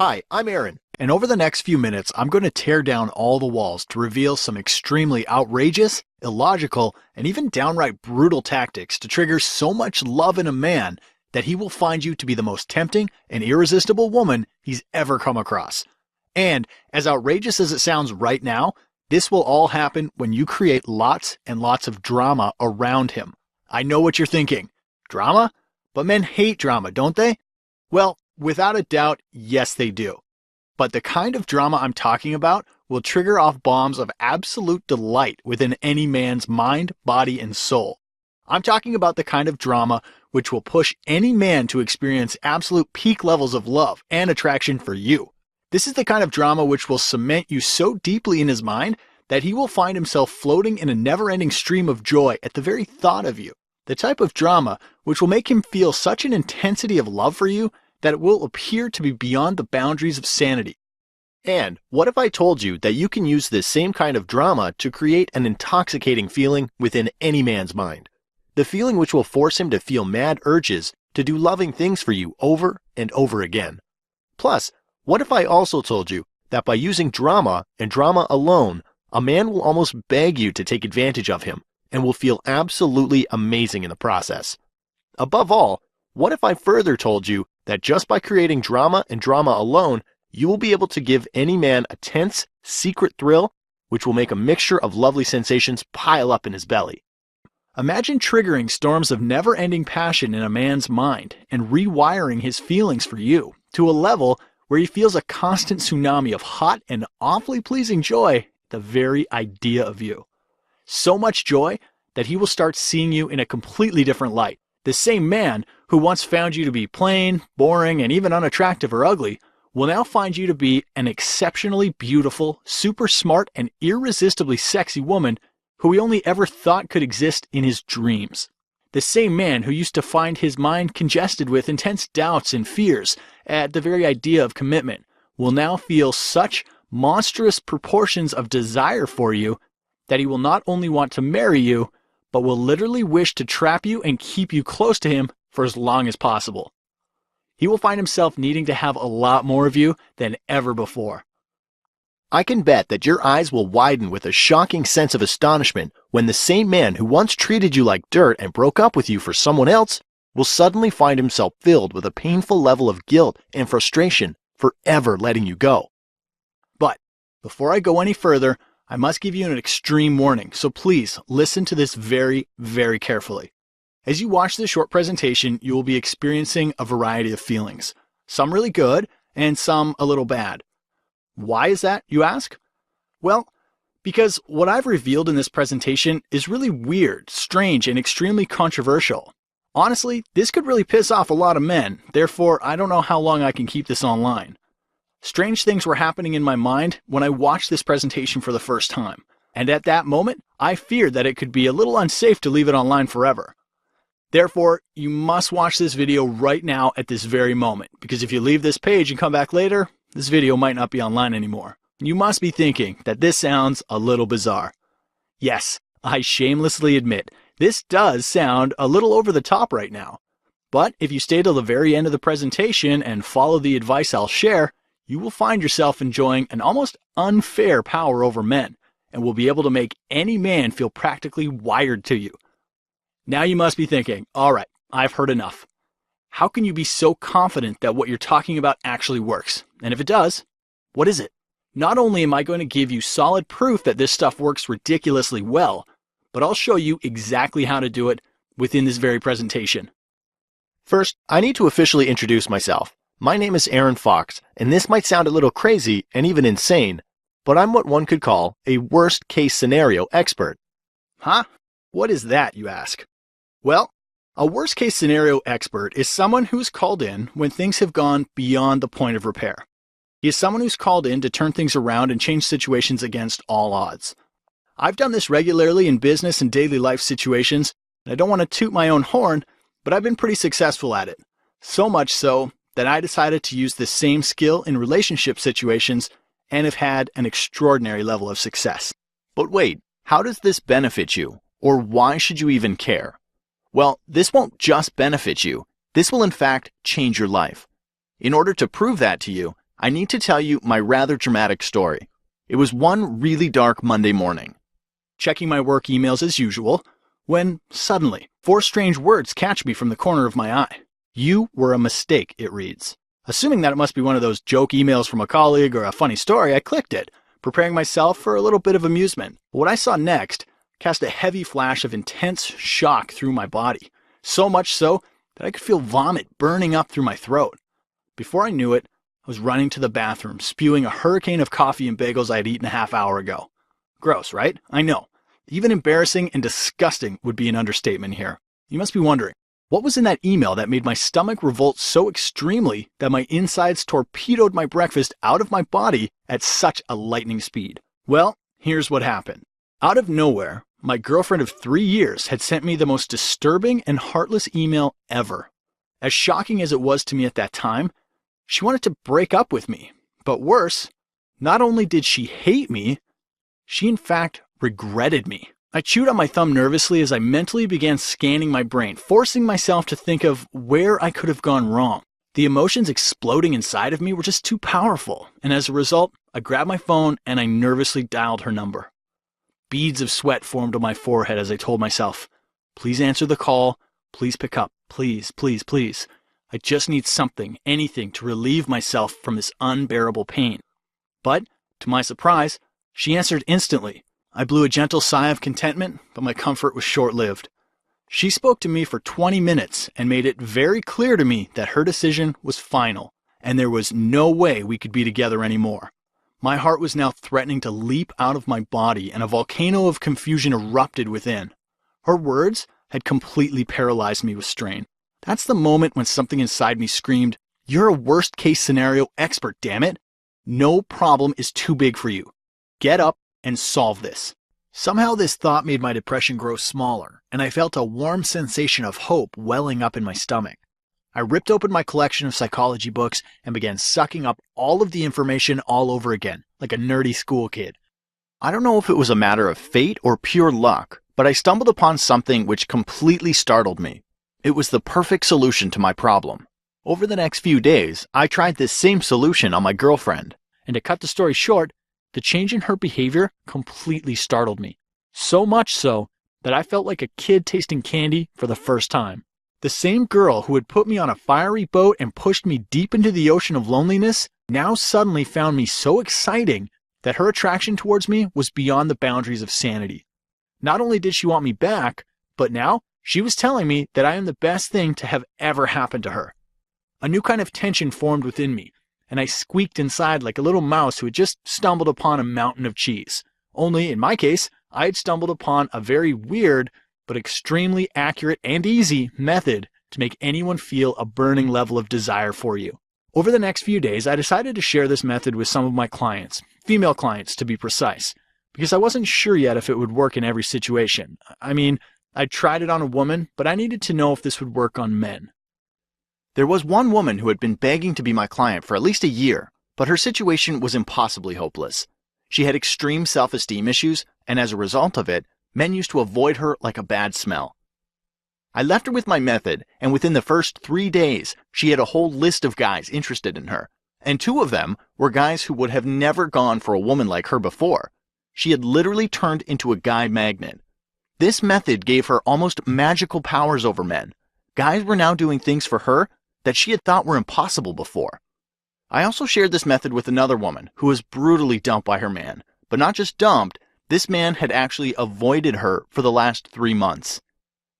Hi, I'm Aaron, and over the next few minutes, I'm going to tear down all the walls to reveal some extremely outrageous, illogical, and even downright brutal tactics to trigger so much love in a man that he will find you to be the most tempting and irresistible woman he's ever come across. And as outrageous as it sounds right now, this will all happen when you create lots and lots of drama around him. I know what you're thinking. Drama? But men hate drama, don't they? Well, without a doubt, yes they do. But the kind of drama I'm talking about will trigger off bombs of absolute delight within any man's mind, body, and soul. I'm talking about the kind of drama which will push any man to experience absolute peak levels of love and attraction for you. This is the kind of drama which will cement you so deeply in his mind that he will find himself floating in a never-ending stream of joy at the very thought of you. The type of drama which will make him feel such an intensity of love for you that it will appear to be beyond the boundaries of sanity. And what if I told you that you can use this same kind of drama to create an intoxicating feeling within any man's mind? The feeling which will force him to feel mad urges to do loving things for you over and over again. Plus, what if I also told you that by using drama and drama alone, a man will almost beg you to take advantage of him and will feel absolutely amazing in the process? Above all, what if I further told you that just by creating drama and drama alone, you will be able to give any man a tense, secret thrill, which will make a mixture of lovely sensations pile up in his belly? Imagine triggering storms of never-ending passion in a man's mind and rewiring his feelings for you to a level where he feels a constant tsunami of hot and awfully pleasing joy at the very idea of you. So much joy that he will start seeing you in a completely different light. The same man who once found you to be plain, boring, and even unattractive or ugly will now find you to be an exceptionally beautiful, super smart, and irresistibly sexy woman who he only ever thought could exist in his dreams. The same man who used to find his mind congested with intense doubts and fears at the very idea of commitment will now feel such monstrous proportions of desire for you that he will not only want to marry you, but will literally wish to trap you and keep you close to him for as long as possible. He will find himself needing to have a lot more of you than ever before. I can bet that your eyes will widen with a shocking sense of astonishment when the same man who once treated you like dirt and broke up with you for someone else will suddenly find himself filled with a painful level of guilt and frustration for ever letting you go. But before I go any further, I must give you an extreme warning, so please listen to this very, very carefully. As you watch this short presentation, you will be experiencing a variety of feelings, some really good and some a little bad. Why is that, you ask? Well, because what I've revealed in this presentation is really weird, strange, and extremely controversial. Honestly, this could really piss off a lot of men, therefore I don't know how long I can keep this online. Strange things were happening in my mind when I watched this presentation for the first time, and at that moment, I feared that it could be a little unsafe to leave it online forever. Therefore, you must watch this video right now at this very moment, because if you leave this page and come back later, this video might not be online anymore. You must be thinking that this sounds a little bizarre. Yes, I shamelessly admit, this does sound a little over the top right now. But if you stay till the very end of the presentation and follow the advice I'll share, you will find yourself enjoying an almost unfair power over men, and will be able to make any man feel practically wired to you. Now you must be thinking, all right, I've heard enough. How can you be so confident that what you're talking about actually works? And if it does, what is it? Not only am I going to give you solid proof that this stuff works ridiculously well, but I'll show you exactly how to do it within this very presentation. First, I need to officially introduce myself. My name is Aaron Fox, and this might sound a little crazy and even insane, but I'm what one could call a worst-case scenario expert. Huh? What is that, you ask? Well, a worst-case scenario expert is someone who's called in when things have gone beyond the point of repair. He is someone who's called in to turn things around and change situations against all odds. I've done this regularly in business and daily life situations, and I don't want to toot my own horn, but I've been pretty successful at it. So much so that I decided to use the same skill in relationship situations and have had an extraordinary level of success. But wait, how does this benefit you? Or why should you even care? Well, this won't just benefit you. This will in fact change your life. In order to prove that to you, I need to tell you my rather dramatic story. It was one really dark Monday morning. Checking my work emails as usual, when suddenly 4 strange words catch me from the corner of my eye. "You were a mistake," it reads. Assuming that it must be one of those joke emails from a colleague or a funny story, I clicked it, preparing myself for a little bit of amusement. What I saw next cast a heavy flash of intense shock through my body, so much so that I could feel vomit burning up through my throat. Before I knew it, I was running to the bathroom, spewing a hurricane of coffee and bagels I had eaten a half hour ago. Gross, right? I know. Even embarrassing and disgusting would be an understatement here. You must be wondering, what was in that email that made my stomach revolt so extremely that my insides torpedoed my breakfast out of my body at such a lightning speed? Well, here's what happened. Out of nowhere, my girlfriend of 3 years had sent me the most disturbing and heartless email ever. As shocking as it was to me at that time, she wanted to break up with me. But worse, not only did she hate me, she in fact regretted me. I chewed on my thumb nervously as I mentally began scanning my brain, forcing myself to think of where I could have gone wrong. The emotions exploding inside of me were just too powerful, and as a result, I grabbed my phone and I nervously dialed her number. Beads of sweat formed on my forehead as I told myself, "Please answer the call, please pick up, please, please, please. I just need something, anything to relieve myself from this unbearable pain." But, to my surprise, she answered instantly. I blew a gentle sigh of contentment, but my comfort was short-lived. She spoke to me for 20 minutes and made it very clear to me that her decision was final, and there was no way we could be together anymore. My heart was now threatening to leap out of my body, and a volcano of confusion erupted within. Her words had completely paralyzed me with strain. That's the moment when something inside me screamed, "You're a worst-case scenario expert, damn it! No problem is too big for you. Get up and solve this." Somehow this thought made my depression grow smaller, and I felt a warm sensation of hope welling up in my stomach. I ripped open my collection of psychology books and began sucking up all of the information all over again, like a nerdy school kid. I don't know if it was a matter of fate or pure luck, but I stumbled upon something which completely startled me. It was the perfect solution to my problem. Over the next few days, I tried this same solution on my girlfriend, and to cut the story short, the change in her behavior completely startled me. So much so that I felt like a kid tasting candy for the first time. The same girl who had put me on a fiery boat and pushed me deep into the ocean of loneliness now suddenly found me so exciting that her attraction towards me was beyond the boundaries of sanity. Not only did she want me back, but now she was telling me that I am the best thing to have ever happened to her. A new kind of tension formed within me, and I squeaked inside like a little mouse who had just stumbled upon a mountain of cheese. Only, in my case, I had stumbled upon a very weird, but extremely accurate and easy method to make anyone feel a burning level of desire for you. Over the next few days, I decided to share this method with some of my clients, female clients to be precise, because I wasn't sure yet if it would work in every situation. I mean, I'd tried it on a woman, but I needed to know if this would work on men. There was one woman who had been begging to be my client for at least a year, but her situation was impossibly hopeless. She had extreme self-esteem issues, and as a result of it, men used to avoid her like a bad smell. I left her with my method, and within the first 3 days, she had a whole list of guys interested in her, and 2 of them were guys who would have never gone for a woman like her before. She had literally turned into a guy magnet. This method gave her almost magical powers over men. Guys were now doing things for her that she had thought were impossible before. I also shared this method with another woman who was brutally dumped by her man, but not just dumped, this man had actually avoided her for the last 3 months.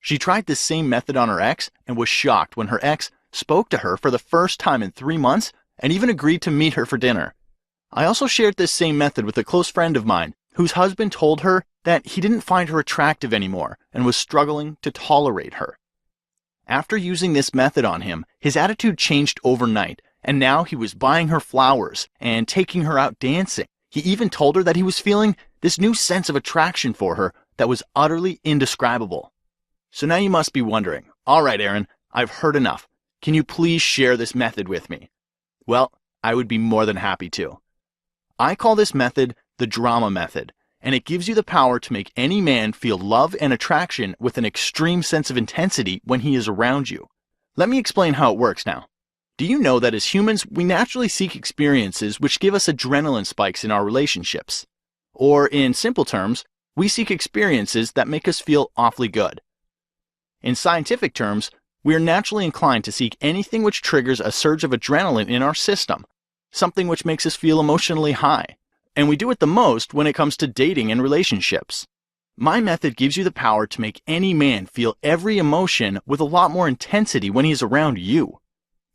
She tried this same method on her ex and was shocked when her ex spoke to her for the first time in 3 months and even agreed to meet her for dinner. I also shared this same method with a close friend of mine whose husband told her that he didn't find her attractive anymore and was struggling to tolerate her. After using this method on him, his attitude changed overnight, and now he was buying her flowers and taking her out dancing. He even told her that he was feeling this new sense of attraction for her that was utterly indescribable. So now you must be wondering, all right, Aaron, I've heard enough. Can you please share this method with me? Well, I would be more than happy to. I call this method the drama method, and it gives you the power to make any man feel love and attraction with an extreme sense of intensity when he is around you. Let me explain how it works now. Do you know that as humans, we naturally seek experiences which give us adrenaline spikes in our relationships? Or in simple terms, we seek experiences that make us feel awfully good. In scientific terms, we are naturally inclined to seek anything which triggers a surge of adrenaline in our system, something which makes us feel emotionally high. And we do it the most when it comes to dating and relationships. My method gives you the power to make any man feel every emotion with a lot more intensity when he's around you.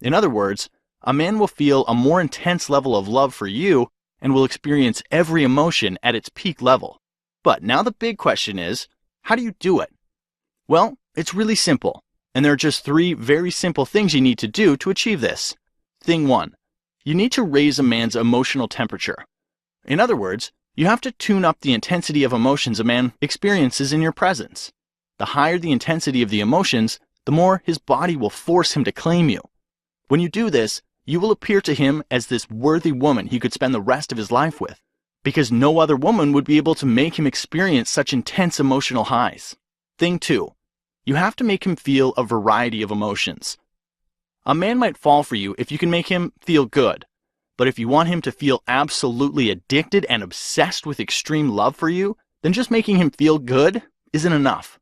In other words, a man will feel a more intense level of love for you and will experience every emotion at its peak level. But now the big question is, how do you do it? Well, it's really simple, and there are just 3 very simple things you need to do to achieve this. Thing 1, you need to raise a man's emotional temperature. In other words, you have to tune up the intensity of emotions a man experiences in your presence. The higher the intensity of the emotions, the more his body will force him to claim you. When you do this, you will appear to him as this worthy woman he could spend the rest of his life with, because no other woman would be able to make him experience such intense emotional highs. Thing 2, you have to make him feel a variety of emotions. A man might fall for you if you can make him feel good, but if you want him to feel absolutely addicted and obsessed with extreme love for you, then just making him feel good isn't enough.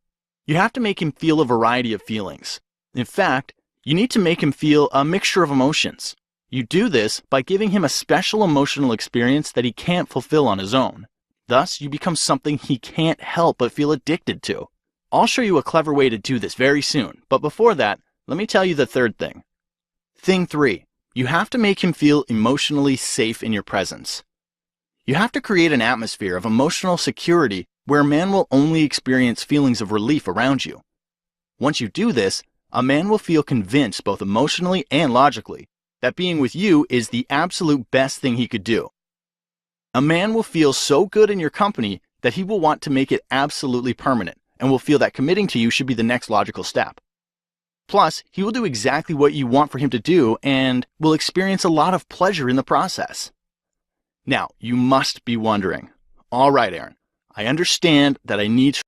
You have to make him feel a variety of feelings. In fact, you need to make him feel a mixture of emotions. You do this by giving him a special emotional experience that he can't fulfill on his own. Thus, you become something he can't help but feel addicted to. I'll show you a clever way to do this very soon, but before that, let me tell you the 3rd thing. Thing 3, you have to make him feel emotionally safe in your presence. You have to create an atmosphere of emotional security where a man will only experience feelings of relief around you. Once you do this, a man will feel convinced both emotionally and logically that being with you is the absolute best thing he could do. A man will feel so good in your company that he will want to make it absolutely permanent and will feel that committing to you should be the next logical step. Plus, he will do exactly what you want for him to do and will experience a lot of pleasure in the process. Now, you must be wondering, all right, Aaron, I understand that I need